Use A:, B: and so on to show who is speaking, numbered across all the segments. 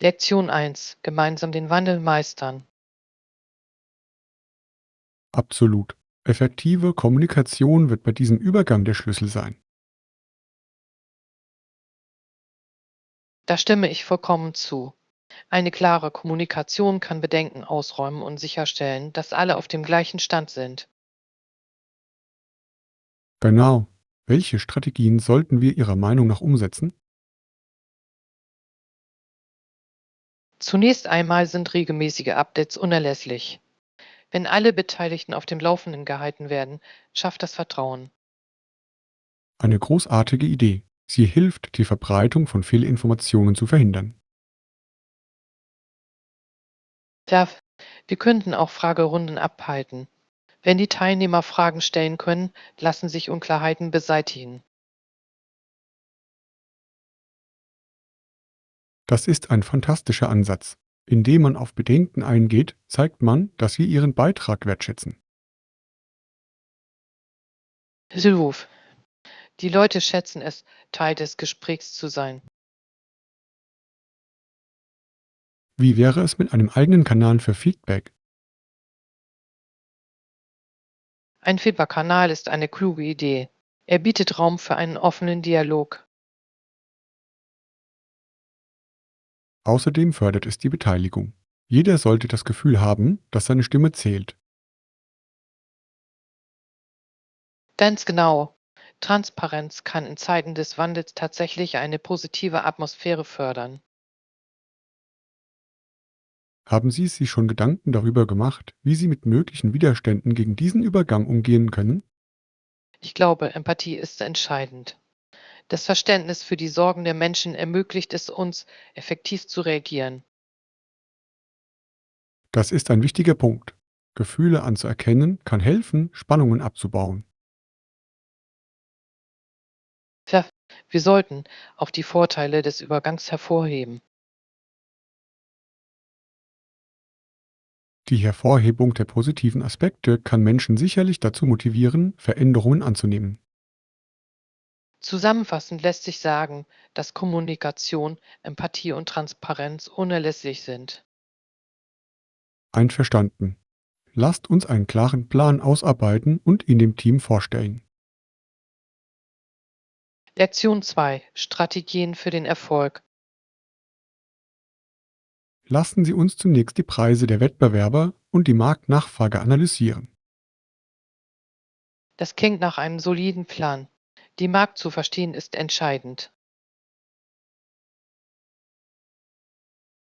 A: Lektion 1: Gemeinsam den Wandel meistern.
B: Absolut. Effektive Kommunikation wird bei diesem Übergang der Schlüssel sein.
A: Da stimme ich vollkommen zu. Eine klare Kommunikation kann Bedenken ausräumen und sicherstellen, dass alle auf dem gleichen Stand sind.
B: Genau. Welche Strategien sollten wir Ihrer Meinung nach umsetzen?
A: Zunächst einmal sind regelmäßige Updates unerlässlich. Wenn alle Beteiligten auf dem Laufenden gehalten werden, schafft das Vertrauen.
B: Eine großartige Idee. Sie hilft, die Verbreitung von Fehlinformationen zu verhindern.
A: Ja, wir könnten auch Fragerunden abhalten. Wenn die Teilnehmer Fragen stellen können, lassen sich Unklarheiten beseitigen.
B: Das ist ein fantastischer Ansatz. Indem man auf Bedenken eingeht, zeigt man, dass wir Ihren Beitrag wertschätzen.
A: Hilf. Die Leute schätzen es, Teil des Gesprächs zu sein.
B: Wie wäre es mit einem eigenen Kanal für Feedback?
A: Ein Feedback-Kanal ist eine kluge Idee. Er bietet Raum für einen offenen Dialog.
B: Außerdem fördert es die Beteiligung. Jeder sollte das Gefühl haben, dass seine Stimme zählt.
A: Ganz genau. Transparenz kann in Zeiten des Wandels tatsächlich eine positive Atmosphäre fördern.
B: Haben Sie sich schon Gedanken darüber gemacht, wie Sie mit möglichen Widerständen gegen diesen Übergang umgehen können?
A: Ich glaube, Empathie ist entscheidend. Das Verständnis für die Sorgen der Menschen ermöglicht es uns, effektiv zu reagieren.
B: Das ist ein wichtiger Punkt. Gefühle anzuerkennen kann helfen, Spannungen abzubauen.
A: Tja, wir sollten auch die Vorteile des Übergangs hervorheben.
B: Die Hervorhebung der positiven Aspekte kann Menschen sicherlich dazu motivieren, Veränderungen anzunehmen.
A: Zusammenfassend lässt sich sagen, dass Kommunikation, Empathie und Transparenz unerlässlich sind.
B: Einverstanden. Lasst uns einen klaren Plan ausarbeiten und ihn dem Team vorstellen.
A: Lektion 2: Strategien für den Erfolg.
B: Lassen Sie uns zunächst die Preise der Wettbewerber und die Marktnachfrage analysieren.
A: Das klingt nach einem soliden Plan. Die Markt zu verstehen ist entscheidend.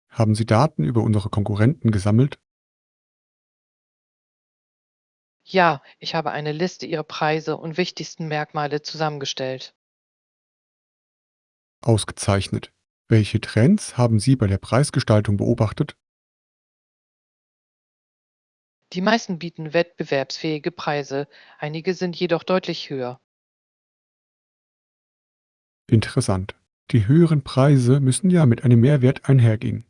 B: Haben Sie Daten über unsere Konkurrenten gesammelt?
A: Ja, ich habe eine Liste ihrer Preise und wichtigsten Merkmale zusammengestellt.
B: Ausgezeichnet. Welche Trends haben Sie bei der Preisgestaltung beobachtet?
A: Die meisten bieten wettbewerbsfähige Preise, einige sind jedoch deutlich höher.
B: Interessant. Die höheren Preise müssen ja mit einem Mehrwert einhergehen.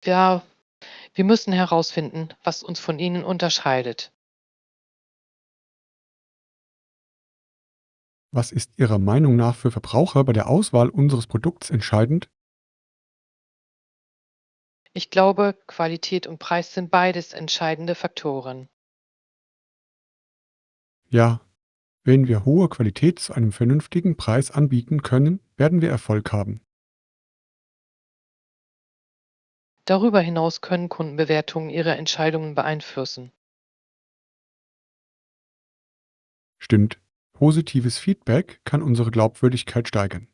A: Ja, wir müssen herausfinden, was uns von ihnen unterscheidet.
B: Was ist Ihrer Meinung nach für Verbraucher bei der Auswahl unseres Produkts entscheidend?
A: Ich glaube, Qualität und Preis sind beides entscheidende Faktoren.
B: Ja, wenn wir hohe Qualität zu einem vernünftigen Preis anbieten können, werden wir Erfolg haben.
A: Darüber hinaus können Kundenbewertungen ihre Entscheidungen beeinflussen.
B: Stimmt. Positives Feedback kann unsere Glaubwürdigkeit steigern.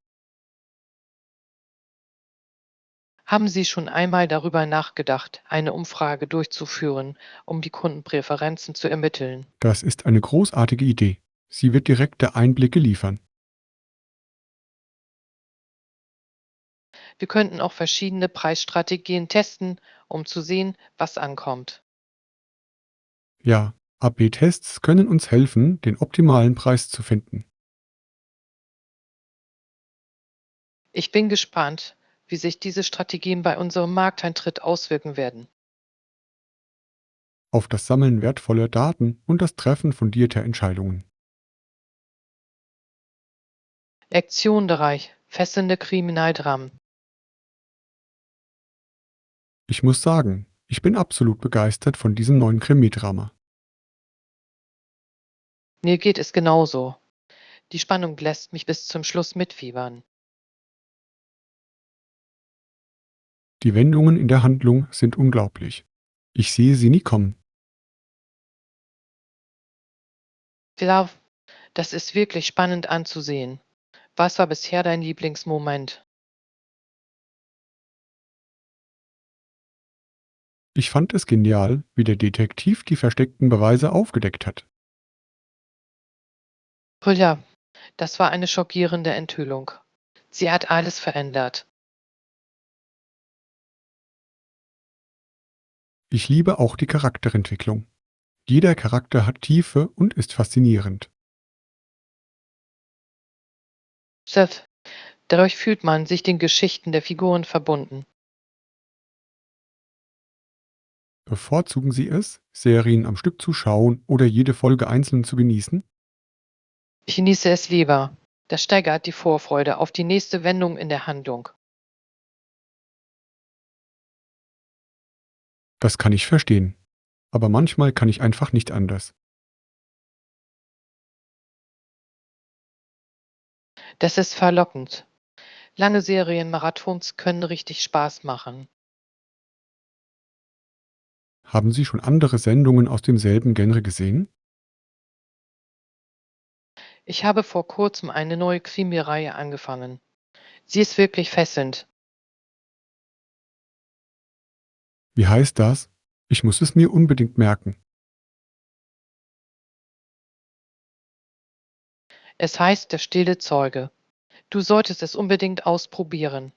A: Haben Sie schon einmal darüber nachgedacht, eine Umfrage durchzuführen, um die Kundenpräferenzen zu ermitteln?
B: Das ist eine großartige Idee. Sie wird direkte Einblicke liefern.
A: Wir könnten auch verschiedene Preisstrategien testen, um zu sehen, was ankommt.
B: Ja, AB-Tests können uns helfen, den optimalen Preis zu finden.
A: Ich bin gespannt, wie sich diese Strategien bei unserem Markteintritt auswirken werden.
B: Auf das Sammeln wertvoller Daten und das Treffen fundierter Entscheidungen.
A: Lektion 3: fesselnde Kriminaldramen.
B: Ich muss sagen, ich bin absolut begeistert von diesem neuen Krimi-Drama.
A: Mir geht es genauso. Die Spannung lässt mich bis zum Schluss mitfiebern.
B: Die Wendungen in der Handlung sind unglaublich. Ich sehe sie nie kommen.
A: Ja, das ist wirklich spannend anzusehen. Was war bisher dein Lieblingsmoment?
B: Ich fand es genial, wie der Detektiv die versteckten Beweise aufgedeckt hat.
A: Oh ja, das war eine schockierende Enthüllung. Sie hat alles verändert.
B: Ich liebe auch die Charakterentwicklung. Jeder Charakter hat Tiefe und ist faszinierend.
A: Seth, dadurch fühlt man sich den Geschichten der Figuren verbunden.
B: Bevorzugen Sie es, Serien am Stück zu schauen oder jede Folge einzeln zu genießen?
A: Ich genieße es lieber. Das steigert die Vorfreude auf die nächste Wendung in der Handlung.
B: Das kann ich verstehen. Aber manchmal kann ich einfach nicht anders.
A: Das ist verlockend. Lange Serienmarathons können richtig Spaß machen.
B: Haben Sie schon andere Sendungen aus demselben Genre gesehen?
A: Ich habe vor kurzem eine neue Krimireihe angefangen. Sie ist wirklich fesselnd.
B: Wie heißt das? Ich muss es mir unbedingt merken.
A: Es heißt Der stille Zeuge. Du solltest es unbedingt ausprobieren.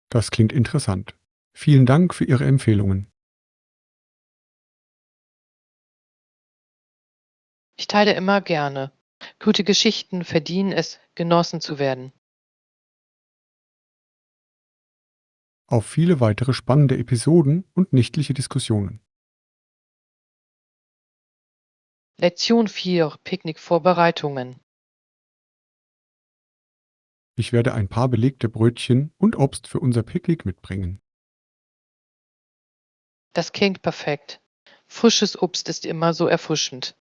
B: Das klingt interessant. Vielen Dank für Ihre Empfehlungen.
A: Ich teile immer gerne. Gute Geschichten verdienen es, genossen zu werden.
B: Auf viele weitere spannende Episoden und nächtliche Diskussionen.
A: Lektion 4: Picknickvorbereitungen.
B: Ich werde ein paar belegte Brötchen und Obst für unser Picknick mitbringen.
A: Das klingt perfekt. Frisches Obst ist immer so erfrischend.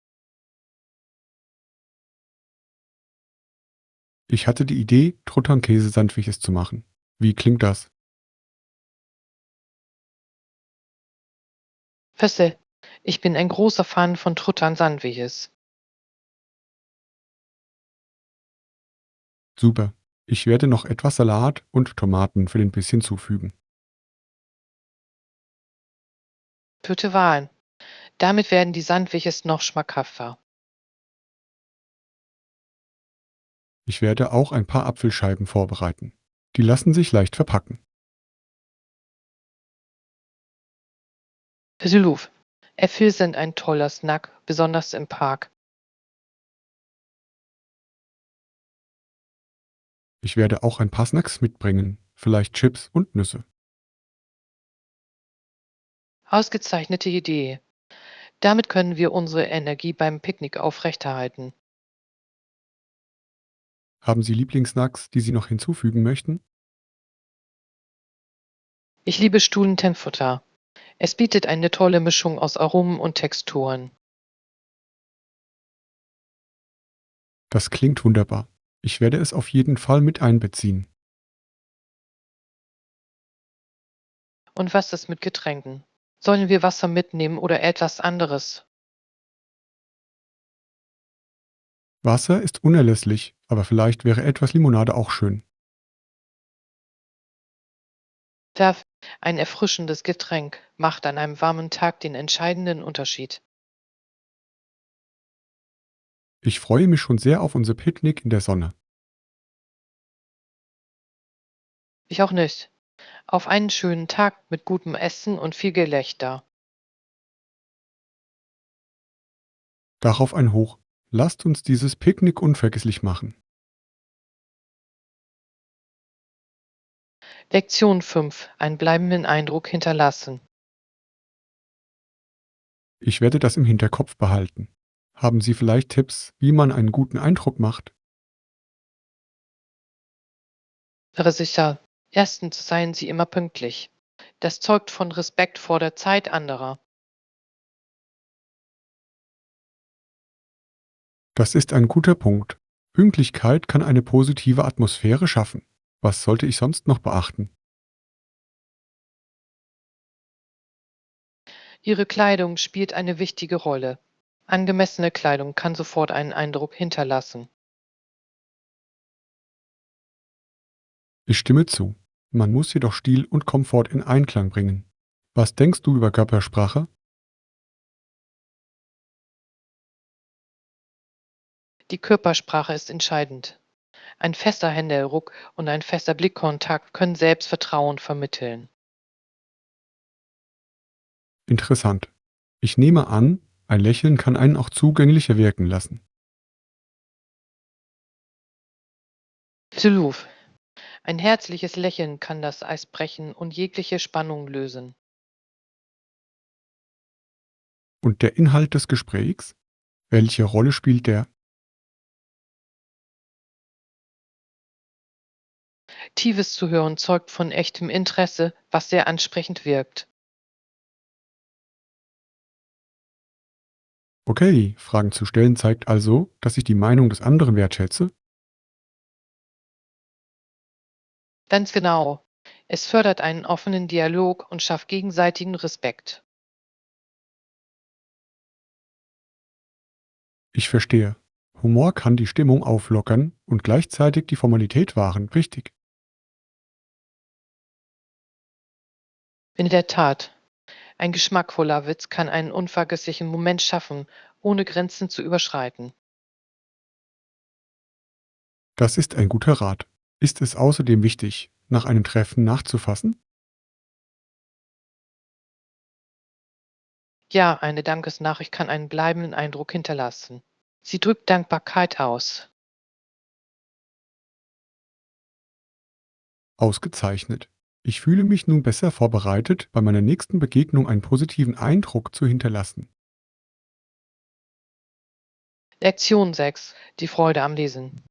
B: Ich hatte die Idee, Truthahn-Käse-Sandwiches zu machen. Wie klingt das?
A: Fessel, ich bin ein großer Fan von Truthahn-Sandwiches.
B: Super. Ich werde noch etwas Salat und Tomaten für den Biss hinzufügen.
A: Gute Wahl. Damit werden die Sandwiches noch schmackhafter.
B: Ich werde auch ein paar Apfelscheiben vorbereiten. Die lassen sich leicht verpacken.
A: Süßluf. Äpfel sind ein toller Snack, besonders im Park.
B: Ich werde auch ein paar Snacks mitbringen, vielleicht Chips und Nüsse.
A: Ausgezeichnete Idee. Damit können wir unsere Energie beim Picknick aufrechterhalten.
B: Haben Sie Lieblingssnacks, die Sie noch hinzufügen möchten?
A: Ich liebe Studentenfutter. Es bietet eine tolle Mischung aus Aromen und Texturen.
B: Das klingt wunderbar. Ich werde es auf jeden Fall mit einbeziehen.
A: Und was ist mit Getränken? Sollen wir Wasser mitnehmen oder etwas anderes?
B: Wasser ist unerlässlich, aber vielleicht wäre etwas Limonade auch schön.
A: Darf ein erfrischendes Getränk macht an einem warmen Tag den entscheidenden Unterschied.
B: Ich freue mich schon sehr auf unser Picknick in der Sonne.
A: Ich auch nicht. Auf einen schönen Tag mit gutem Essen und viel Gelächter.
B: Darauf ein Hoch. Lasst uns dieses Picknick unvergesslich machen.
A: Lektion 5: Einen bleibenden Eindruck hinterlassen.
B: Ich werde das im Hinterkopf behalten. Haben Sie vielleicht Tipps, wie man einen guten Eindruck macht?
A: Sicher. Erstens seien Sie immer pünktlich. Das zeugt von Respekt vor der Zeit anderer.
B: Das ist ein guter Punkt. Pünktlichkeit kann eine positive Atmosphäre schaffen. Was sollte ich sonst noch beachten?
A: Ihre Kleidung spielt eine wichtige Rolle. Angemessene Kleidung kann sofort einen Eindruck hinterlassen.
B: Ich stimme zu. Man muss jedoch Stil und Komfort in Einklang bringen. Was denkst du über Körpersprache?
A: Die Körpersprache ist entscheidend. Ein fester Händedruck und ein fester Blickkontakt können Selbstvertrauen vermitteln.
B: Interessant. Ich nehme an, ein Lächeln kann einen auch zugänglicher wirken lassen.
A: Absolut. Ein herzliches Lächeln kann das Eis brechen und jegliche Spannung lösen.
B: Und der Inhalt des Gesprächs? Welche Rolle spielt der?
A: Tiefes Zuhören zeugt von echtem Interesse, was sehr ansprechend wirkt.
B: Okay, Fragen zu stellen zeigt also, dass ich die Meinung des anderen wertschätze.
A: Ganz genau. Es fördert einen offenen Dialog und schafft gegenseitigen Respekt.
B: Ich verstehe. Humor kann die Stimmung auflockern und gleichzeitig die Formalität wahren. Richtig.
A: In der Tat, ein geschmackvoller Witz kann einen unvergesslichen Moment schaffen, ohne Grenzen zu überschreiten.
B: Das ist ein guter Rat. Ist es außerdem wichtig, nach einem Treffen nachzufassen?
A: Ja, eine Dankesnachricht kann einen bleibenden Eindruck hinterlassen. Sie drückt Dankbarkeit aus.
B: Ausgezeichnet. Ich fühle mich nun besser vorbereitet, bei meiner nächsten Begegnung einen positiven Eindruck zu hinterlassen.
A: Lektion 6: Die Freude am Lesen.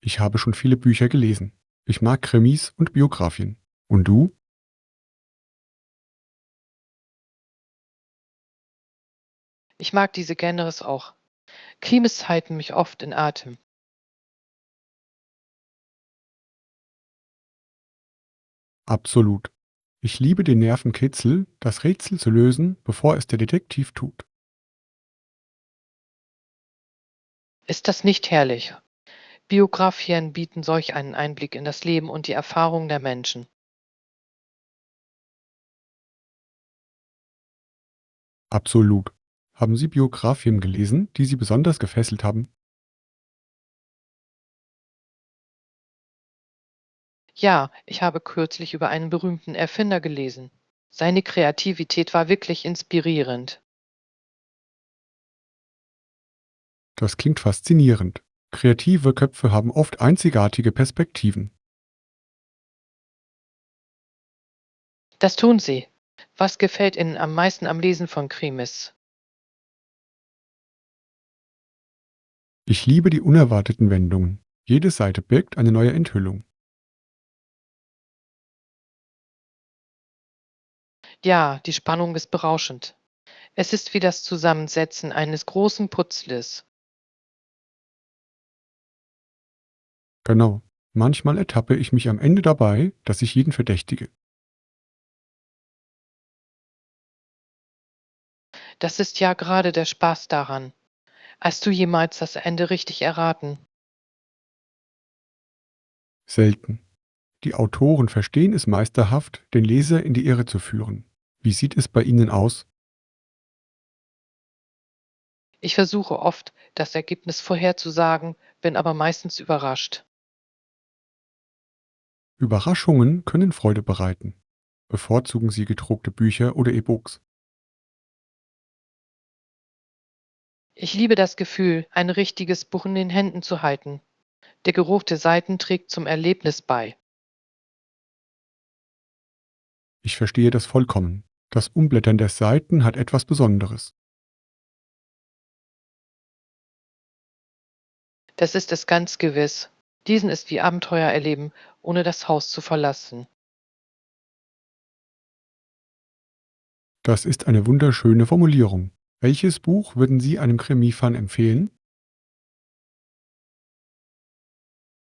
B: Ich habe schon viele Bücher gelesen. Ich mag Krimis und Biografien. Und du?
A: Ich mag diese Genres auch. Krimis halten mich oft in Atem.
B: Absolut. Ich liebe den Nervenkitzel, das Rätsel zu lösen, bevor es der Detektiv tut.
A: Ist das nicht herrlich? Biografien bieten solch einen Einblick in das Leben und die Erfahrungen der Menschen.
B: Absolut. Haben Sie Biografien gelesen, die Sie besonders gefesselt haben?
A: Ja, ich habe kürzlich über einen berühmten Erfinder gelesen. Seine Kreativität war wirklich inspirierend.
B: Das klingt faszinierend. Kreative Köpfe haben oft einzigartige Perspektiven.
A: Das tun sie. Was gefällt Ihnen am meisten am Lesen von Krimis?
B: Ich liebe die unerwarteten Wendungen. Jede Seite birgt eine neue Enthüllung.
A: Ja, die Spannung ist berauschend. Es ist wie das Zusammensetzen eines großen Puzzles.
B: Genau. Manchmal ertappe ich mich am Ende dabei, dass ich jeden verdächtige.
A: Das ist ja gerade der Spaß daran. Hast du jemals das Ende richtig erraten?
B: Selten. Die Autoren verstehen es meisterhaft, den Leser in die Irre zu führen. Wie sieht es bei Ihnen aus?
A: Ich versuche oft, das Ergebnis vorherzusagen, bin aber meistens überrascht.
B: Überraschungen können Freude bereiten. Bevorzugen Sie gedruckte Bücher oder E-Books?
A: Ich liebe das Gefühl, ein richtiges Buch in den Händen zu halten. Der Geruch der Seiten trägt zum Erlebnis bei.
B: Ich verstehe das vollkommen. Das Umblättern der Seiten hat etwas Besonderes.
A: Das ist es ganz gewiss. Diesen ist wie Abenteuer erleben, ohne das Haus zu verlassen.
B: Das ist eine wunderschöne Formulierung. Welches Buch würden Sie einem Krimi-Fan empfehlen?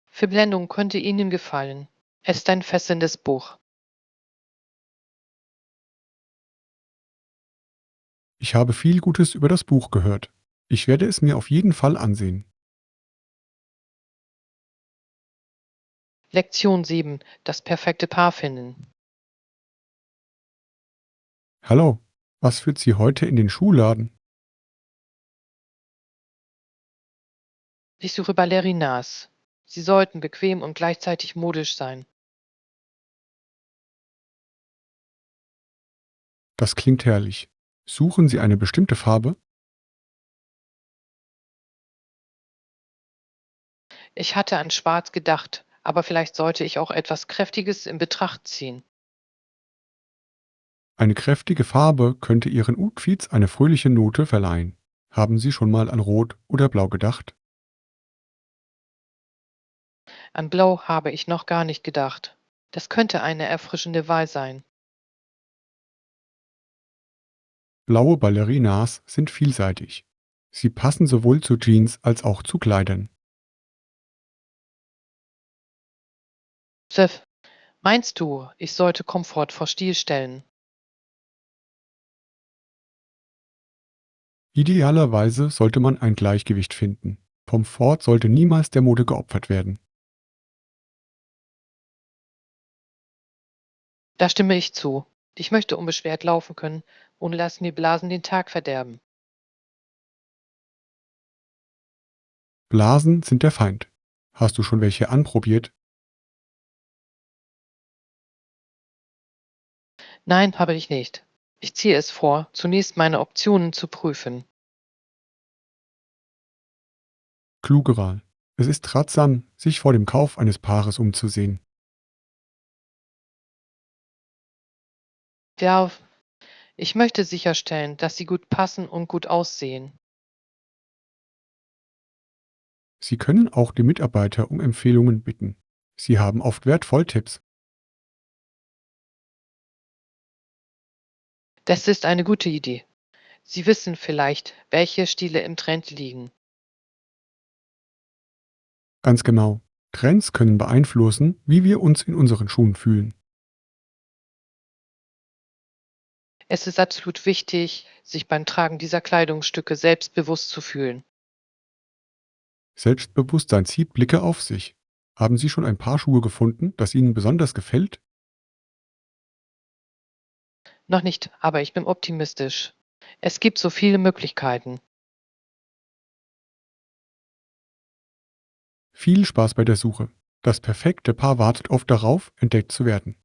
A: Verblendung könnte Ihnen gefallen. Es ist ein fesselndes Buch.
B: Ich habe viel Gutes über das Buch gehört. Ich werde es mir auf jeden Fall ansehen.
A: Lektion 7: Das perfekte Paar finden.
B: Hallo, was führt Sie heute in den Schuhladen?
A: Ich suche Ballerinas. Sie sollten bequem und gleichzeitig modisch sein.
B: Das klingt herrlich. Suchen Sie eine bestimmte Farbe?
A: Ich hatte an Schwarz gedacht, aber vielleicht sollte ich auch etwas Kräftiges in Betracht ziehen.
B: Eine kräftige Farbe könnte Ihren Outfits eine fröhliche Note verleihen. Haben Sie schon mal an Rot oder Blau gedacht?
A: An Blau habe ich noch gar nicht gedacht. Das könnte eine erfrischende Wahl sein.
B: Blaue Ballerinas sind vielseitig. Sie passen sowohl zu Jeans als auch zu Kleidern.
A: Seth, meinst du, ich sollte Komfort vor Stil stellen?
B: Idealerweise sollte man ein Gleichgewicht finden. Komfort sollte niemals der Mode geopfert werden.
A: Da stimme ich zu. Ich möchte unbeschwert laufen können, ohne dass mir Blasen den Tag verderben.
B: Blasen sind der Feind. Hast du schon welche anprobiert?
A: Nein, habe ich nicht. Ich ziehe es vor, zunächst meine Optionen zu prüfen.
B: Kluge Wahl. Es ist ratsam, sich vor dem Kauf eines Paares umzusehen.
A: Ja, ich möchte sicherstellen, dass sie gut passen und gut aussehen.
B: Sie können auch die Mitarbeiter um Empfehlungen bitten. Sie haben oft wertvoll Tipps.
A: Das ist eine gute Idee. Sie wissen vielleicht, welche Stile im Trend liegen.
B: Ganz genau. Trends können beeinflussen, wie wir uns in unseren Schuhen fühlen.
A: Es ist absolut wichtig, sich beim Tragen dieser Kleidungsstücke selbstbewusst zu fühlen.
B: Selbstbewusstsein zieht Blicke auf sich. Haben Sie schon ein Paar Schuhe gefunden, das Ihnen besonders gefällt?
A: Noch nicht, aber ich bin optimistisch. Es gibt so viele Möglichkeiten.
B: Viel Spaß bei der Suche. Das perfekte Paar wartet oft darauf, entdeckt zu werden.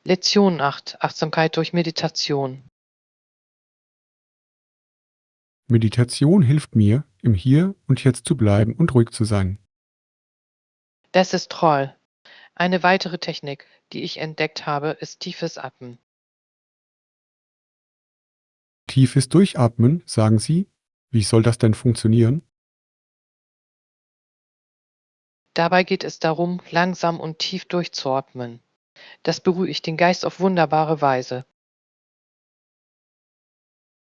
A: Lektion 8: Achtsamkeit durch Meditation.
B: Meditation hilft mir, im Hier und Jetzt zu bleiben und ruhig zu sein.
A: Das ist toll. Eine weitere Technik, die ich entdeckt habe, ist tiefes Atmen.
B: Tiefes Durchatmen, sagen Sie? Wie soll das denn funktionieren?
A: Dabei geht es darum, langsam und tief durchzuatmen. Das beruhigt den Geist auf wunderbare Weise.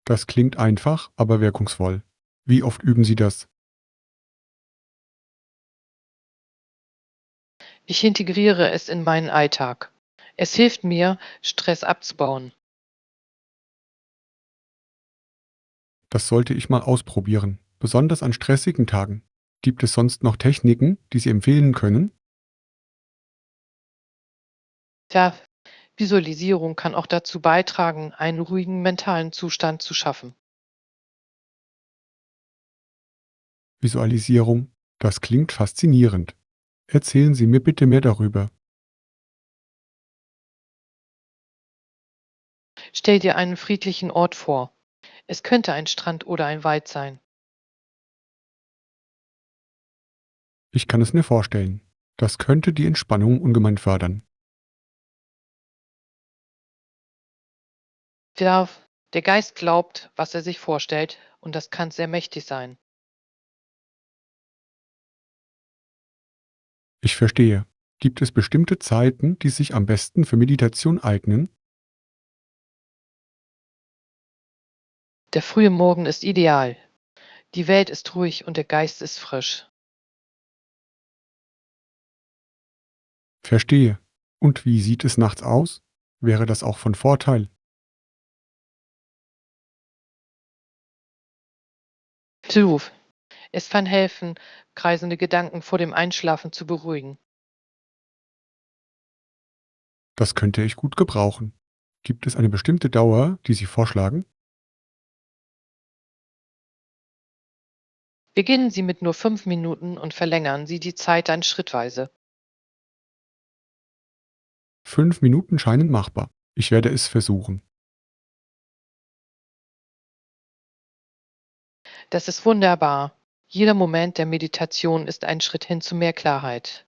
B: Das klingt einfach, aber wirkungsvoll. Wie oft üben Sie das?
A: Ich integriere es in meinen Alltag. Es hilft mir, Stress abzubauen.
B: Das sollte ich mal ausprobieren, besonders an stressigen Tagen. Gibt es sonst noch Techniken, die Sie empfehlen können?
A: Ja, Visualisierung kann auch dazu beitragen, einen ruhigen mentalen Zustand zu schaffen.
B: Visualisierung, das klingt faszinierend. Erzählen Sie mir bitte mehr darüber.
A: Stell dir einen friedlichen Ort vor. Es könnte ein Strand oder ein Wald sein.
B: Ich kann es mir vorstellen. Das könnte die Entspannung ungemein fördern.
A: Der, der Geist glaubt, was er sich vorstellt, und das kann sehr mächtig sein.
B: Ich verstehe. Gibt es bestimmte Zeiten, die sich am besten für Meditation eignen?
A: Der frühe Morgen ist ideal. Die Welt ist ruhig und der Geist ist frisch.
B: Verstehe. Und wie sieht es nachts aus? Wäre das auch von Vorteil?
A: Du, es kann helfen, kreisende Gedanken vor dem Einschlafen zu beruhigen.
B: Das könnte ich gut gebrauchen. Gibt es eine bestimmte Dauer, die Sie vorschlagen?
A: Beginnen Sie mit nur 5 Minuten und verlängern Sie die Zeit dann schrittweise.
B: 5 Minuten scheinen machbar. Ich werde es versuchen.
A: Das ist wunderbar. Jeder Moment der Meditation ist ein Schritt hin zu mehr Klarheit.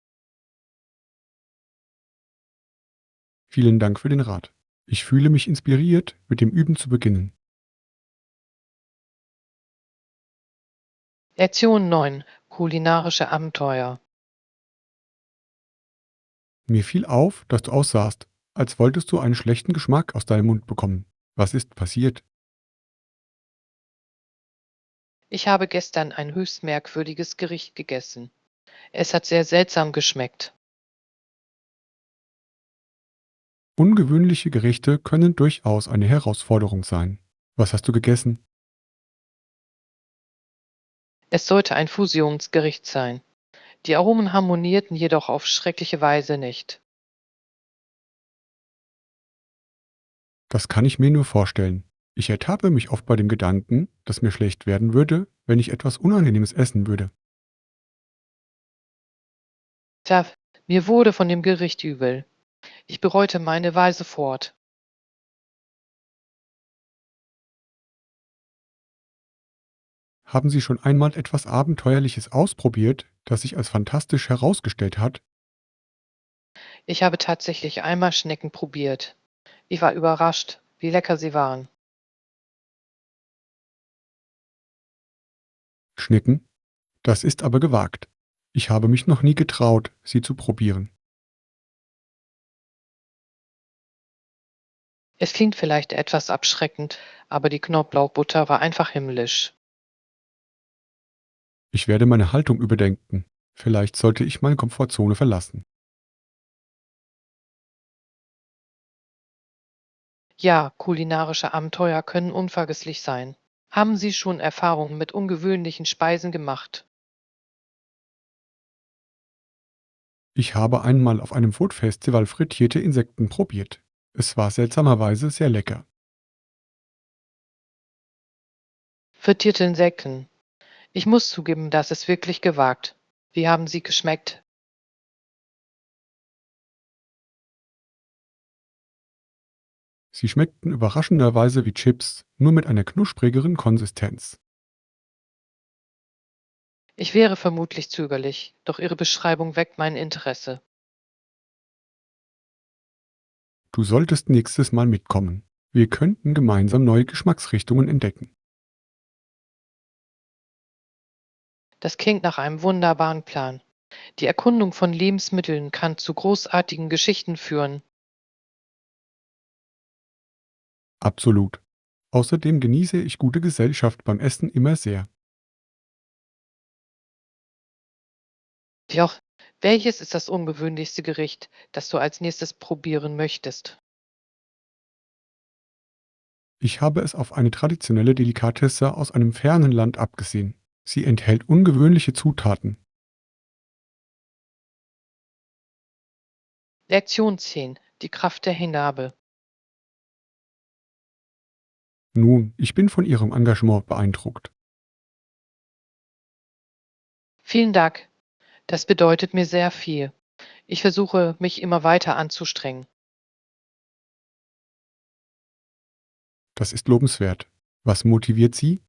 B: Vielen Dank für den Rat. Ich fühle mich inspiriert, mit dem Üben zu beginnen.
A: Lektion 9: Kulinarische Abenteuer.
B: Mir fiel auf, dass du aussahst, als wolltest du einen schlechten Geschmack aus deinem Mund bekommen. Was ist passiert?
A: Ich habe gestern ein höchst merkwürdiges Gericht gegessen. Es hat sehr seltsam geschmeckt.
B: Ungewöhnliche Gerichte können durchaus eine Herausforderung sein. Was hast du gegessen?
A: Es sollte ein Fusionsgericht sein. Die Aromen harmonierten jedoch auf schreckliche Weise nicht.
B: Das kann ich mir nur vorstellen. Ich ertappe mich oft bei dem Gedanken, dass mir schlecht werden würde, wenn ich etwas Unangenehmes essen würde.
A: Tja, mir wurde von dem Gericht übel. Ich bereute meine Wahl sofort.
B: Haben Sie schon einmal etwas Abenteuerliches ausprobiert, das sich als fantastisch herausgestellt hat?
A: Ich habe tatsächlich einmal Schnecken probiert. Ich war überrascht, wie lecker sie waren.
B: Schnicken? Das ist aber gewagt. Ich habe mich noch nie getraut, sie zu probieren.
A: Es klingt vielleicht etwas abschreckend, aber die Knoblauchbutter war einfach himmlisch.
B: Ich werde meine Haltung überdenken. Vielleicht sollte ich meine Komfortzone verlassen.
A: Ja, kulinarische Abenteuer können unvergesslich sein. Haben Sie schon Erfahrungen mit ungewöhnlichen Speisen gemacht?
B: Ich habe einmal auf einem Food-Festival frittierte Insekten probiert. Es war seltsamerweise sehr lecker.
A: Frittierte Insekten. Ich muss zugeben, das ist wirklich gewagt. Wie haben sie geschmeckt?
B: Sie schmeckten überraschenderweise wie Chips, nur mit einer knusprigeren Konsistenz.
A: Ich wäre vermutlich zögerlich, doch Ihre Beschreibung weckt mein Interesse.
B: Du solltest nächstes Mal mitkommen. Wir könnten gemeinsam neue Geschmacksrichtungen entdecken.
A: Das klingt nach einem wunderbaren Plan. Die Erkundung von Lebensmitteln kann zu großartigen Geschichten führen.
B: Absolut. Außerdem genieße ich gute Gesellschaft beim Essen immer sehr.
A: Joch, welches ist das ungewöhnlichste Gericht, das du als nächstes probieren möchtest?
B: Ich habe es auf eine traditionelle Delikatesse aus einem fernen Land abgesehen. Sie enthält ungewöhnliche Zutaten.
A: Lektion 10: Die Kraft der Hingabe.
B: Nun, ich bin von Ihrem Engagement beeindruckt.
A: Vielen Dank. Das bedeutet mir sehr viel. Ich versuche, mich immer weiter anzustrengen.
B: Das ist lobenswert. Was motiviert Sie?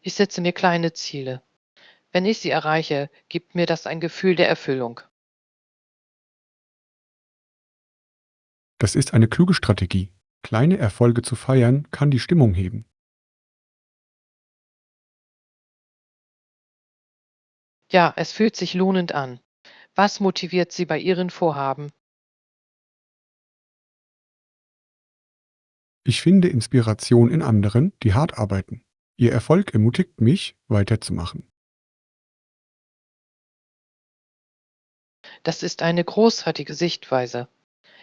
A: Ich setze mir kleine Ziele. Wenn ich sie erreiche, gibt mir das ein Gefühl der Erfüllung.
B: Das ist eine kluge Strategie. Kleine Erfolge zu feiern kann die Stimmung heben.
A: Ja, es fühlt sich lohnend an. Was motiviert Sie bei Ihren Vorhaben?
B: Ich finde Inspiration in anderen, die hart arbeiten. Ihr Erfolg ermutigt mich, weiterzumachen.
A: Das ist eine großartige Sichtweise.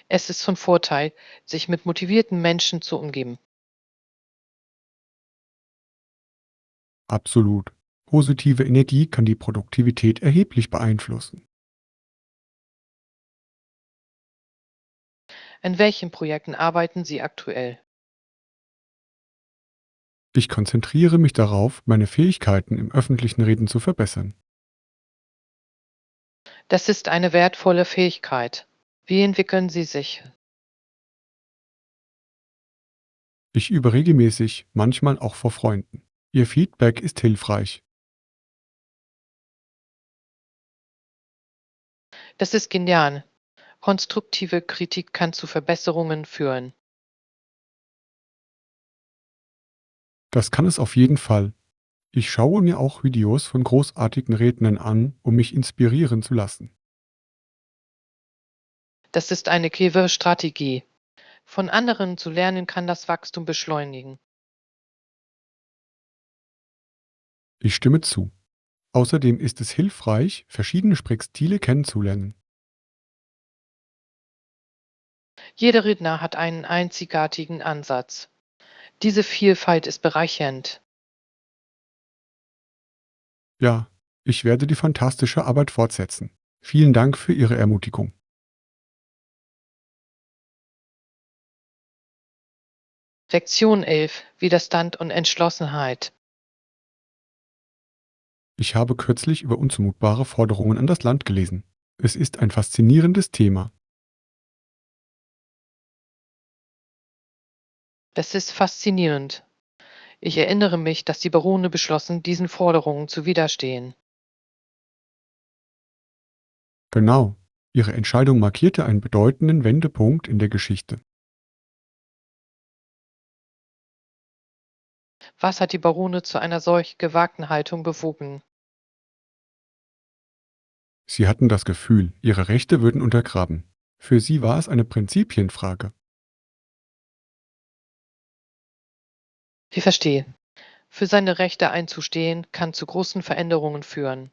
A: Es ist von Vorteil, sich mit motivierten Menschen zu umgeben.
B: Absolut. Positive Energie kann die Produktivität erheblich beeinflussen.
A: In welchen Projekten arbeiten Sie aktuell?
B: Ich konzentriere mich darauf, meine Fähigkeiten im öffentlichen Reden zu verbessern.
A: Das ist eine wertvolle Fähigkeit. Wie entwickeln Sie sich?
B: Ich übe regelmäßig, manchmal auch vor Freunden. Ihr Feedback ist hilfreich.
A: Das ist genial. Konstruktive Kritik kann zu Verbesserungen führen.
B: Das kann es auf jeden Fall. Ich schaue mir auch Videos von großartigen Rednern an, um mich inspirieren zu lassen.
A: Das ist eine clevere Strategie. Von anderen zu lernen kann das Wachstum beschleunigen.
B: Ich stimme zu. Außerdem ist es hilfreich, verschiedene Sprechstile kennenzulernen.
A: Jeder Redner hat einen einzigartigen Ansatz. Diese Vielfalt ist bereichernd.
B: Ja, ich werde die fantastische Arbeit fortsetzen. Vielen Dank für Ihre Ermutigung.
A: Lektion 11: Widerstand und Entschlossenheit.
B: Ich habe kürzlich über unzumutbare Forderungen an das Land gelesen. Es ist ein faszinierendes Thema.
A: Das ist faszinierend. Ich erinnere mich, dass die Barone beschlossen, diesen Forderungen zu widerstehen.
B: Genau. Ihre Entscheidung markierte einen bedeutenden Wendepunkt in der Geschichte.
A: Was hat die Barone zu einer solch gewagten Haltung bewogen?
B: Sie hatten das Gefühl, ihre Rechte würden untergraben. Für sie war es eine Prinzipienfrage.
A: Ich verstehe. Für seine Rechte einzustehen, kann zu großen Veränderungen führen.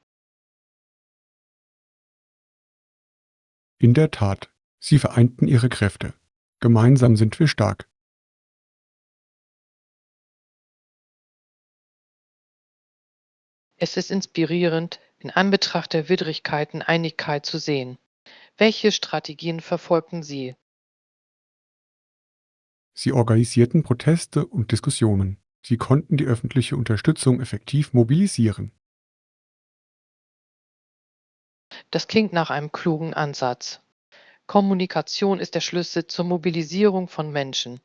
B: In der Tat, sie vereinten ihre Kräfte. Gemeinsam sind wir stark.
A: Es ist inspirierend, in Anbetracht der Widrigkeiten Einigkeit zu sehen. Welche Strategien verfolgten Sie?
B: Sie organisierten Proteste und Diskussionen. Sie konnten die öffentliche Unterstützung effektiv mobilisieren.
A: Das klingt nach einem klugen Ansatz. Kommunikation ist der Schlüssel zur Mobilisierung von Menschen.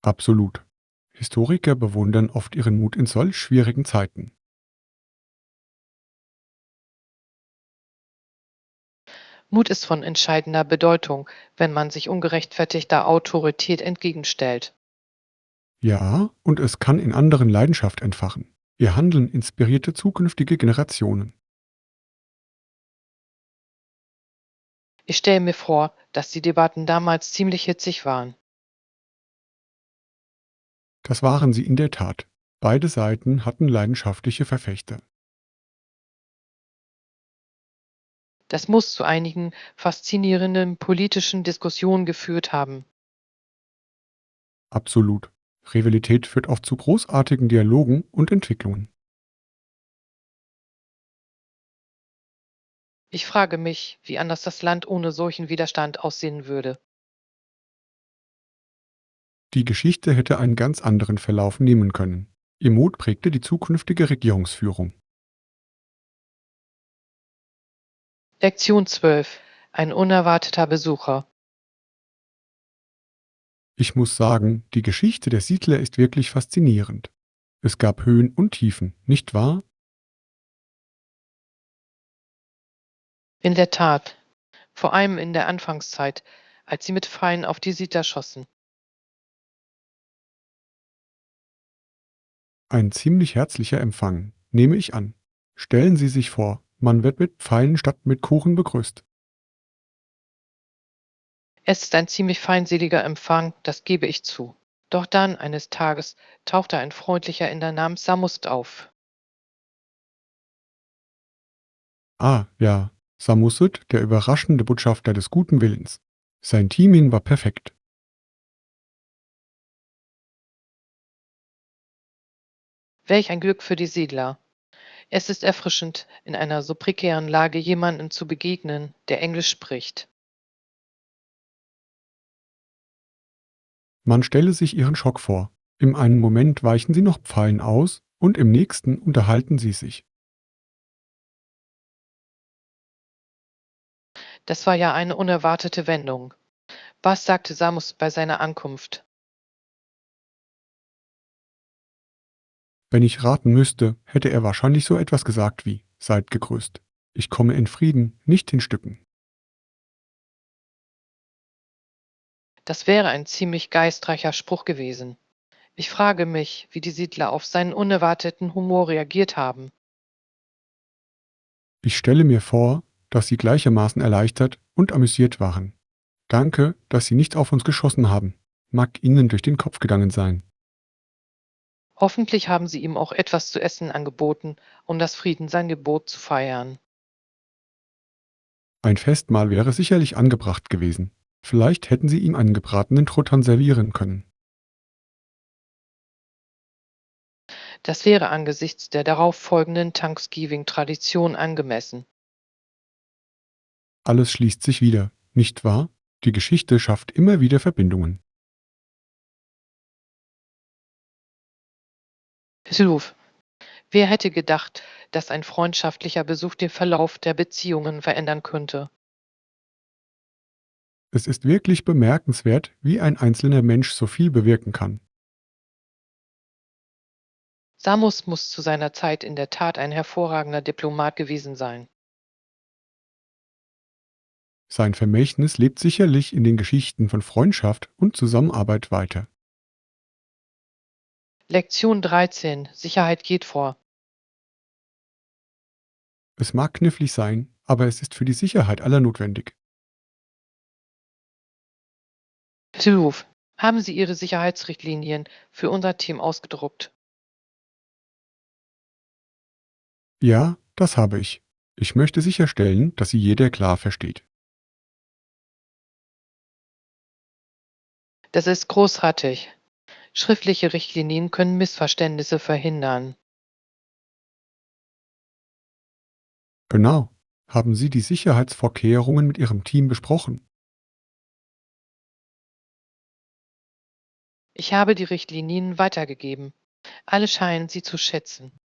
B: Absolut. Historiker bewundern oft ihren Mut in solch schwierigen Zeiten.
A: Mut ist von entscheidender Bedeutung, wenn man sich ungerechtfertigter Autorität entgegenstellt.
B: Ja, und es kann in anderen Leidenschaft entfachen. Ihr Handeln inspirierte zukünftige Generationen.
A: Ich stelle mir vor, dass die Debatten damals ziemlich hitzig waren.
B: Das waren sie in der Tat. Beide Seiten hatten leidenschaftliche Verfechter.
A: Das muss zu einigen faszinierenden politischen Diskussionen geführt haben.
B: Absolut. Rivalität führt oft zu großartigen Dialogen und Entwicklungen.
A: Ich frage mich, wie anders das Land ohne solchen Widerstand aussehen würde.
B: Die Geschichte hätte einen ganz anderen Verlauf nehmen können. Ihr Mut prägte die zukünftige Regierungsführung.
A: Lektion 12: Ein unerwarteter Besucher.
B: Ich muss sagen, die Geschichte der Siedler ist wirklich faszinierend. Es gab Höhen und Tiefen, nicht wahr?
A: In der Tat, vor allem in der Anfangszeit, als sie mit Pfeilen auf die Siedler schossen.
B: Ein ziemlich herzlicher Empfang. Nehme ich an. Stellen Sie sich vor, man wird mit Pfeilen statt mit Kuchen begrüßt.
A: Es ist ein ziemlich feindseliger Empfang, das gebe ich zu. Doch dann, eines Tages, tauchte ein freundlicher Inder namens Samust auf.
B: Ah, ja, Samusud, der überraschende Botschafter des guten Willens. Sein Timing war perfekt.
A: Welch ein Glück für die Siedler. Es ist erfrischend, in einer so prekären Lage jemandem zu begegnen, der Englisch spricht.
B: Man stelle sich ihren Schock vor. Im einen Moment weichen sie noch Pfeilen aus und im nächsten unterhalten sie sich.
A: Das war ja eine unerwartete Wendung. Was sagte Samus bei seiner Ankunft?
B: Wenn ich raten müsste, hätte er wahrscheinlich so etwas gesagt wie: Seid gegrüßt. Ich komme in Frieden, nicht in Stücken.
A: Das wäre ein ziemlich geistreicher Spruch gewesen. Ich frage mich, wie die Siedler auf seinen unerwarteten Humor reagiert haben.
B: Ich stelle mir vor, dass sie gleichermaßen erleichtert und amüsiert waren. Danke, dass Sie nicht auf uns geschossen haben. Mag Ihnen durch den Kopf gegangen sein.
A: Hoffentlich haben sie ihm auch etwas zu essen angeboten, um das Frieden sein Gebot zu feiern.
B: Ein Festmahl wäre sicherlich angebracht gewesen. Vielleicht hätten Sie ihm einen gebratenen Truthahn servieren können.
A: Das wäre angesichts der darauf folgenden Thanksgiving-Tradition angemessen.
B: Alles schließt sich wieder, nicht wahr? Die Geschichte schafft immer wieder Verbindungen.
A: Hilf, wer hätte gedacht, dass ein freundschaftlicher Besuch den Verlauf der Beziehungen verändern könnte?
B: Es ist wirklich bemerkenswert, wie ein einzelner Mensch so viel bewirken kann.
A: Samus muss zu seiner Zeit in der Tat ein hervorragender Diplomat gewesen sein.
B: Sein Vermächtnis lebt sicherlich in den Geschichten von Freundschaft und Zusammenarbeit weiter.
A: Lektion 13. Sicherheit geht vor.
B: Es mag knifflig sein, aber es ist für die Sicherheit aller notwendig.
A: Hilf, haben Sie Ihre Sicherheitsrichtlinien für unser Team ausgedruckt?
B: Ja, das habe ich. Ich möchte sicherstellen, dass sie jeder klar versteht.
A: Das ist großartig. Schriftliche Richtlinien können Missverständnisse verhindern.
B: Genau. Haben Sie die Sicherheitsvorkehrungen mit Ihrem Team besprochen?
A: Ich habe die Richtlinien weitergegeben. Alle scheinen sie zu schätzen.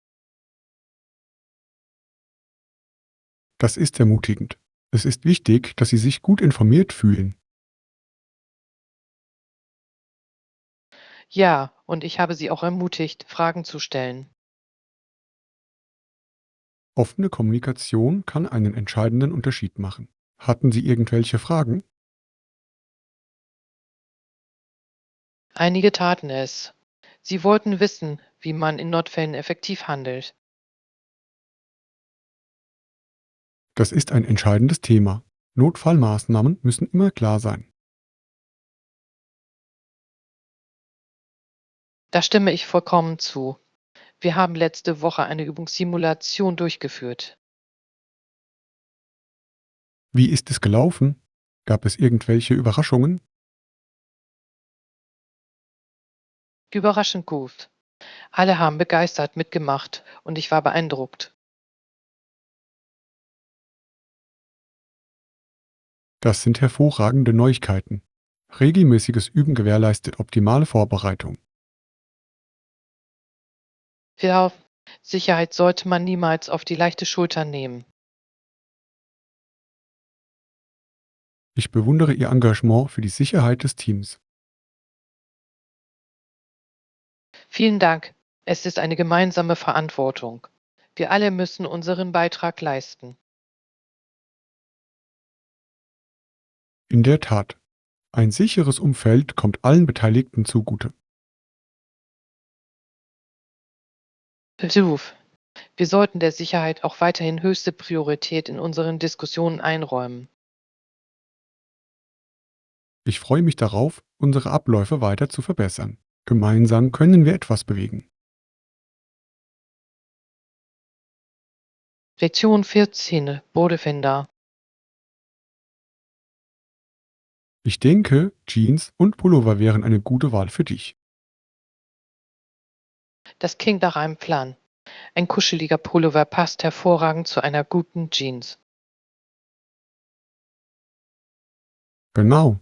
B: Das ist ermutigend. Es ist wichtig, dass Sie sich gut informiert fühlen.
A: Ja, und ich habe sie auch ermutigt, Fragen zu stellen.
B: Offene Kommunikation kann einen entscheidenden Unterschied machen. Hatten Sie irgendwelche Fragen?
A: Einige taten es. Sie wollten wissen, wie man in Notfällen effektiv handelt.
B: Das ist ein entscheidendes Thema. Notfallmaßnahmen müssen immer klar sein.
A: Da stimme ich vollkommen zu. Wir haben letzte Woche eine Übungssimulation durchgeführt.
B: Wie ist es gelaufen? Gab es irgendwelche Überraschungen?
A: Überraschend gut. Alle haben begeistert mitgemacht und ich war beeindruckt.
B: Das sind hervorragende Neuigkeiten. Regelmäßiges Üben gewährleistet optimale Vorbereitung.
A: Ja, Sicherheit sollte man niemals auf die leichte Schulter nehmen.
B: Ich bewundere Ihr Engagement für die Sicherheit des Teams.
A: Vielen Dank. Es ist eine gemeinsame Verantwortung. Wir alle müssen unseren Beitrag leisten.
B: In der Tat, ein sicheres Umfeld kommt allen Beteiligten zugute.
A: Hilf. Wir sollten der Sicherheit auch weiterhin höchste Priorität in unseren Diskussionen einräumen.
B: Ich freue mich darauf, unsere Abläufe weiter zu verbessern. Gemeinsam können wir etwas bewegen.
A: Lektion 14, Bodefinder.
B: Ich denke, Jeans und Pullover wären eine gute Wahl für dich.
A: Das klingt nach einem Plan. Ein kuscheliger Pullover passt hervorragend zu einer guten Jeans.
B: Genau.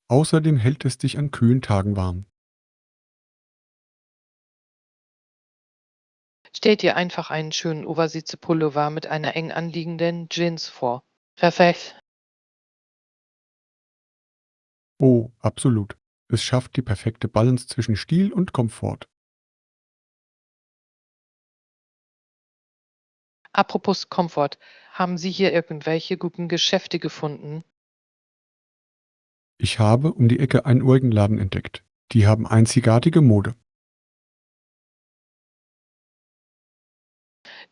B: Außerdem hält es dich an kühlen Tagen warm.
A: Stell dir einfach einen schönen Oversize-Pullover mit einer eng anliegenden Jeans vor. Perfekt.
B: Oh, absolut. Es schafft die perfekte Balance zwischen Stil und Komfort.
A: Apropos Komfort, haben Sie hier irgendwelche guten Geschäfte gefunden?
B: Ich habe um die Ecke einen Laden entdeckt. Die haben einzigartige Mode.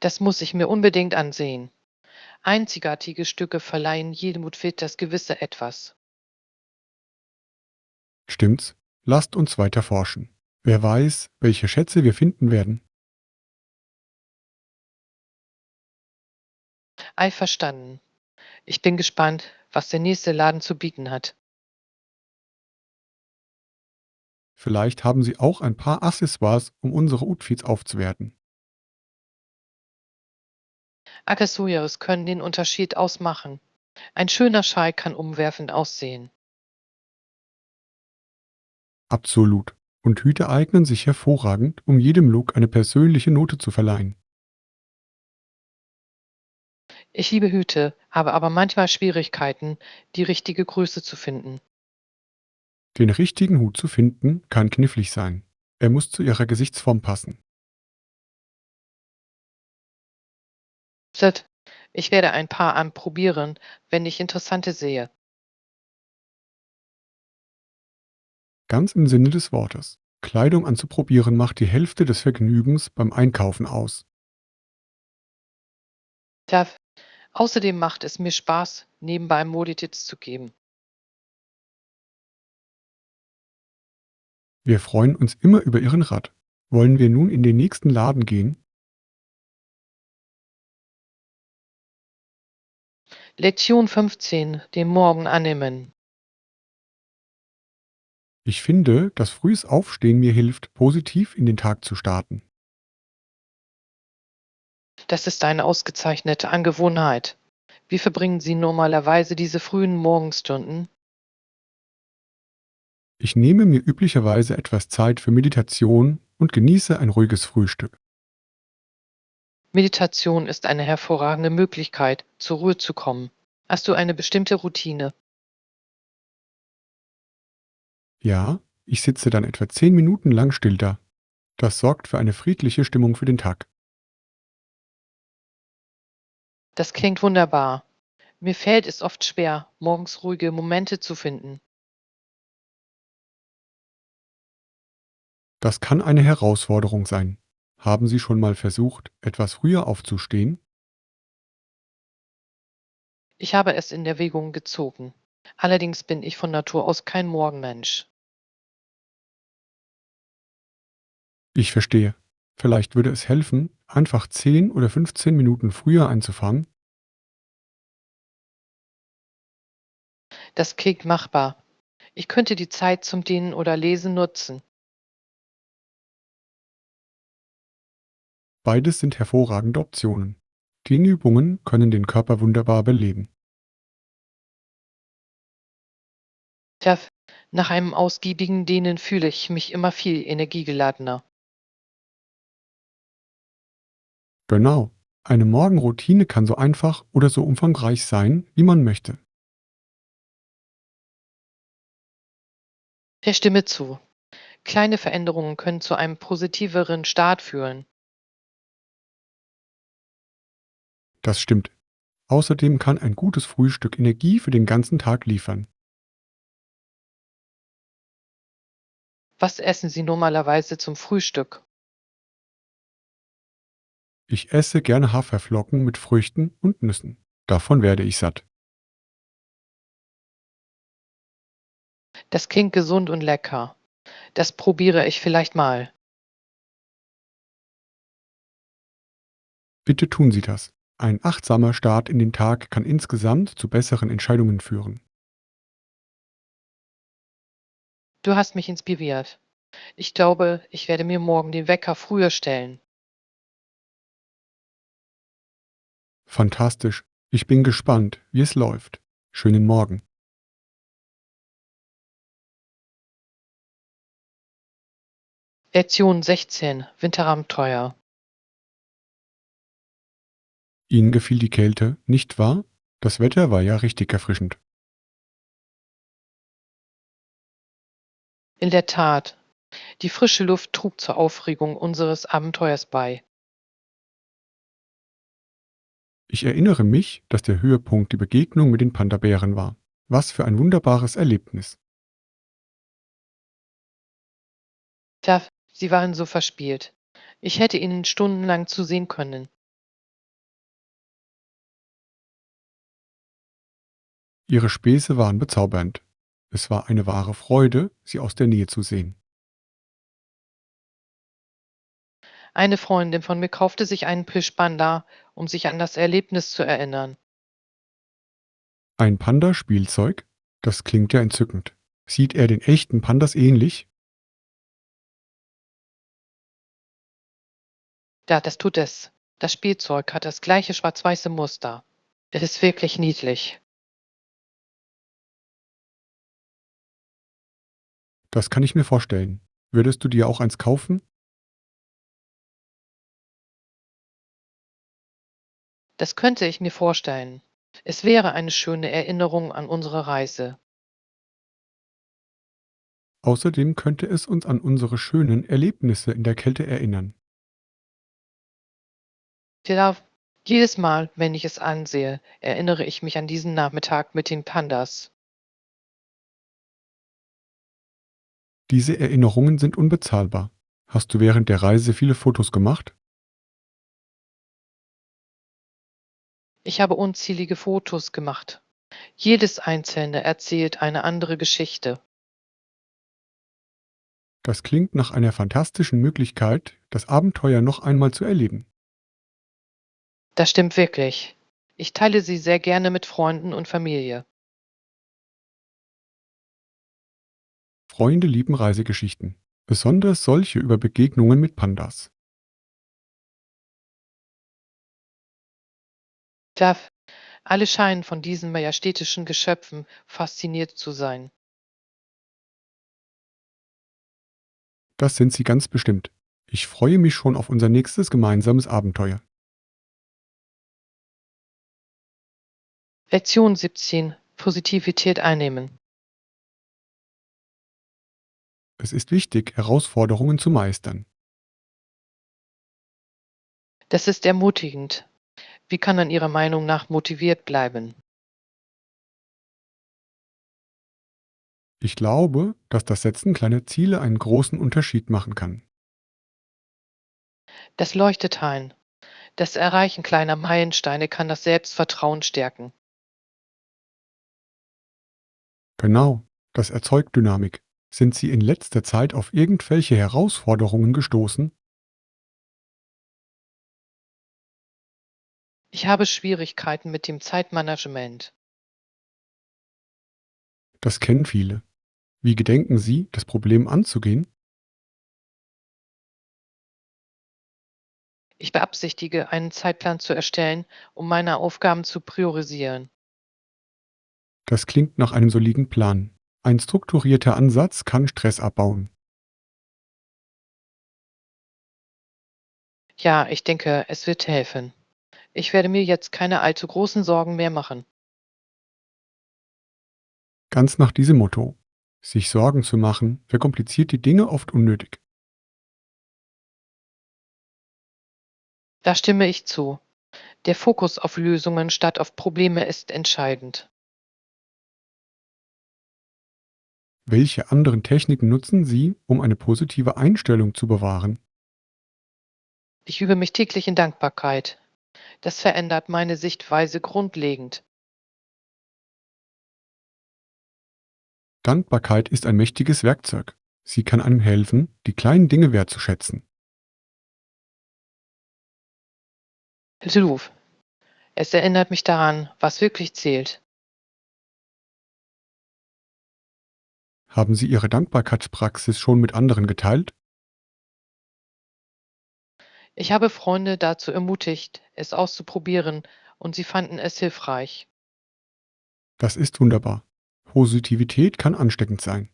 A: Das muss ich mir unbedingt ansehen. Einzigartige Stücke verleihen jedem Outfit das gewisse Etwas.
B: Stimmt's? Lasst uns weiter forschen. Wer weiß, welche Schätze wir finden werden.
A: Einverstanden. Ich bin gespannt, was der nächste Laden zu bieten hat.
B: Vielleicht haben sie auch ein paar Accessoires, um unsere Outfits aufzuwerten.
A: Accessoires können den Unterschied ausmachen. Ein schöner Schal kann umwerfend aussehen.
B: Absolut. Und Hüte eignen sich hervorragend, um jedem Look eine persönliche Note zu verleihen.
A: Ich liebe Hüte, habe aber manchmal Schwierigkeiten, die richtige Größe zu finden.
B: Den richtigen Hut zu finden, kann knifflig sein. Er muss zu ihrer Gesichtsform passen.
A: Set, ich werde ein paar anprobieren, wenn ich interessante sehe.
B: Ganz im Sinne des Wortes. Kleidung anzuprobieren macht die Hälfte des Vergnügens beim Einkaufen aus.
A: Tja, außerdem macht es mir Spaß, nebenbei Modetipps zu geben.
B: Wir freuen uns immer über Ihren Rat. Wollen wir nun in den nächsten Laden gehen?
A: Lektion 15, den Morgen annehmen.
B: Ich finde, dass frühes Aufstehen mir hilft, positiv in den Tag zu starten.
A: Das ist eine ausgezeichnete Angewohnheit. Wie verbringen Sie normalerweise diese frühen Morgenstunden?
B: Ich nehme mir üblicherweise etwas Zeit für Meditation und genieße ein ruhiges Frühstück.
A: Meditation ist eine hervorragende Möglichkeit, zur Ruhe zu kommen. Hast du eine bestimmte Routine?
B: Ja, ich sitze dann etwa 10 Minuten lang still da. Das sorgt für eine friedliche Stimmung für den Tag.
A: Das klingt wunderbar. Mir fällt es oft schwer, morgens ruhige Momente zu finden.
B: Das kann eine Herausforderung sein. Haben Sie schon mal versucht, etwas früher aufzustehen?
A: Ich habe es in Erwägung gezogen. Allerdings bin ich von Natur aus kein Morgenmensch.
B: Ich verstehe. Vielleicht würde es helfen, einfach 10 oder 15 Minuten früher einzufangen.
A: Das klingt machbar. Ich könnte die Zeit zum Dehnen oder Lesen nutzen.
B: Beides sind hervorragende Optionen. Dehnübungen können den Körper wunderbar beleben.
A: Tja, nach einem ausgiebigen Dehnen fühle ich mich immer viel energiegeladener.
B: Genau. Eine Morgenroutine kann so einfach oder so umfangreich sein, wie man möchte.
A: Der Stimme zu. Kleine Veränderungen können zu einem positiveren Start führen.
B: Das stimmt. Außerdem kann ein gutes Frühstück Energie für den ganzen Tag liefern.
A: Was essen Sie normalerweise zum Frühstück?
B: Ich esse gerne Haferflocken mit Früchten und Nüssen. Davon werde ich satt.
A: Das klingt gesund und lecker. Das probiere ich vielleicht mal.
B: Bitte tun Sie das. Ein achtsamer Start in den Tag kann insgesamt zu besseren Entscheidungen führen.
A: Du hast mich inspiriert. Ich glaube, ich werde mir morgen den Wecker früher stellen.
B: Fantastisch. Ich bin gespannt, wie es läuft. Schönen Morgen.
A: Lektion 16. Winterabenteuer.
B: Ihnen gefiel die Kälte, nicht wahr? Das Wetter war ja richtig erfrischend.
A: In der Tat, die frische Luft trug zur Aufregung unseres Abenteuers bei.
B: Ich erinnere mich, dass der Höhepunkt die Begegnung mit den Panda-Bären war. Was für ein wunderbares Erlebnis.
A: Tja, sie waren so verspielt. Ich hätte ihnen stundenlang zusehen können.
B: Ihre Späße waren bezaubernd. Es war eine wahre Freude, sie aus der Nähe zu sehen.
A: Eine Freundin von mir kaufte sich einen Plüschpanda, um sich an das Erlebnis zu erinnern.
B: Ein Panda-Spielzeug? Das klingt ja entzückend. Sieht er den echten Pandas ähnlich?
A: Ja, das tut es. Das Spielzeug hat das gleiche schwarz-weiße Muster. Es ist wirklich niedlich.
B: Das kann ich mir vorstellen. Würdest du dir auch eins kaufen?
A: Das könnte ich mir vorstellen. Es wäre eine schöne Erinnerung an unsere Reise.
B: Außerdem könnte es uns an unsere schönen Erlebnisse in der Kälte erinnern.
A: Ja, jedes Mal, wenn ich es ansehe, erinnere ich mich an diesen Nachmittag mit den Pandas.
B: Diese Erinnerungen sind unbezahlbar. Hast du während der Reise viele Fotos gemacht?
A: Ich habe unzählige Fotos gemacht. Jedes einzelne erzählt eine andere Geschichte.
B: Das klingt nach einer fantastischen Möglichkeit, das Abenteuer noch einmal zu erleben.
A: Das stimmt wirklich. Ich teile sie sehr gerne mit Freunden und Familie.
B: Freunde lieben Reisegeschichten, besonders solche über Begegnungen mit Pandas.
A: Da alle scheinen von diesen majestätischen Geschöpfen fasziniert zu sein.
B: Das sind sie ganz bestimmt. Ich freue mich schon auf unser nächstes gemeinsames Abenteuer.
A: Lektion 17. Positivität einnehmen.
B: Es ist wichtig, Herausforderungen zu meistern.
A: Das ist ermutigend. Wie kann man Ihrer Meinung nach motiviert bleiben?
B: Ich glaube, dass das Setzen kleiner Ziele einen großen Unterschied machen kann.
A: Das leuchtet ein. Das Erreichen kleiner Meilensteine kann das Selbstvertrauen stärken.
B: Genau, das erzeugt Dynamik. Sind Sie in letzter Zeit auf irgendwelche Herausforderungen gestoßen?
A: Ich habe Schwierigkeiten mit dem Zeitmanagement.
B: Das kennen viele. Wie gedenken Sie, das Problem anzugehen?
A: Ich beabsichtige, einen Zeitplan zu erstellen, um meine Aufgaben zu priorisieren.
B: Das klingt nach einem soliden Plan. Ein strukturierter Ansatz kann Stress abbauen.
A: Ja, ich denke, es wird helfen. Ich werde mir jetzt keine allzu großen Sorgen mehr machen.
B: Ganz nach diesem Motto. Sich Sorgen zu machen, verkompliziert die Dinge oft unnötig.
A: Da stimme ich zu. Der Fokus auf Lösungen statt auf Probleme ist entscheidend.
B: Welche anderen Techniken nutzen Sie, um eine positive Einstellung zu bewahren?
A: Ich übe mich täglich in Dankbarkeit. Das verändert meine Sichtweise grundlegend.
B: Dankbarkeit ist ein mächtiges Werkzeug. Sie kann einem helfen, die kleinen Dinge wertzuschätzen.
A: Hilf. Es erinnert mich daran, was wirklich zählt.
B: Haben Sie Ihre Dankbarkeitspraxis schon mit anderen geteilt?
A: Ich habe Freunde dazu ermutigt, es auszuprobieren, und sie fanden es hilfreich.
B: Das ist wunderbar. Positivität kann ansteckend sein.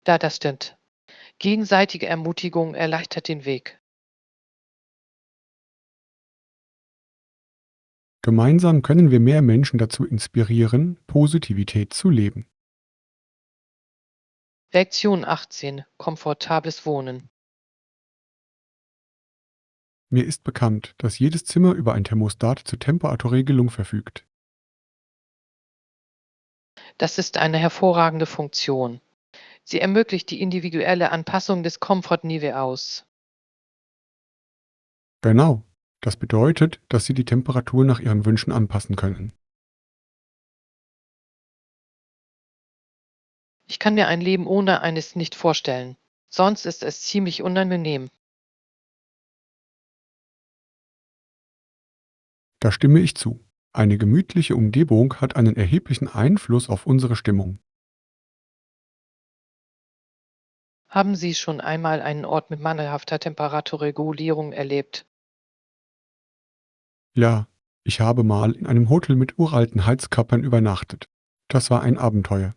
A: Da, das stimmt. Gegenseitige Ermutigung erleichtert den Weg.
B: Gemeinsam können wir mehr Menschen dazu inspirieren, Positivität zu leben.
A: Lektion 18. Komfortables Wohnen.
B: Mir ist bekannt, dass jedes Zimmer über ein Thermostat zur Temperaturregelung verfügt.
A: Das ist eine hervorragende Funktion. Sie ermöglicht die individuelle Anpassung des Komfortniveaus.
B: Genau. Das bedeutet, dass Sie die Temperatur nach Ihren Wünschen anpassen können.
A: Ich kann mir ein Leben ohne eines nicht vorstellen. Sonst ist es ziemlich unangenehm.
B: Da stimme ich zu. Eine gemütliche Umgebung hat einen erheblichen Einfluss auf unsere Stimmung.
A: Haben Sie schon einmal einen Ort mit mangelhafter Temperaturregulierung erlebt?
B: Ja, ich habe mal in einem Hotel mit uralten Heizkörpern übernachtet. Das war ein Abenteuer.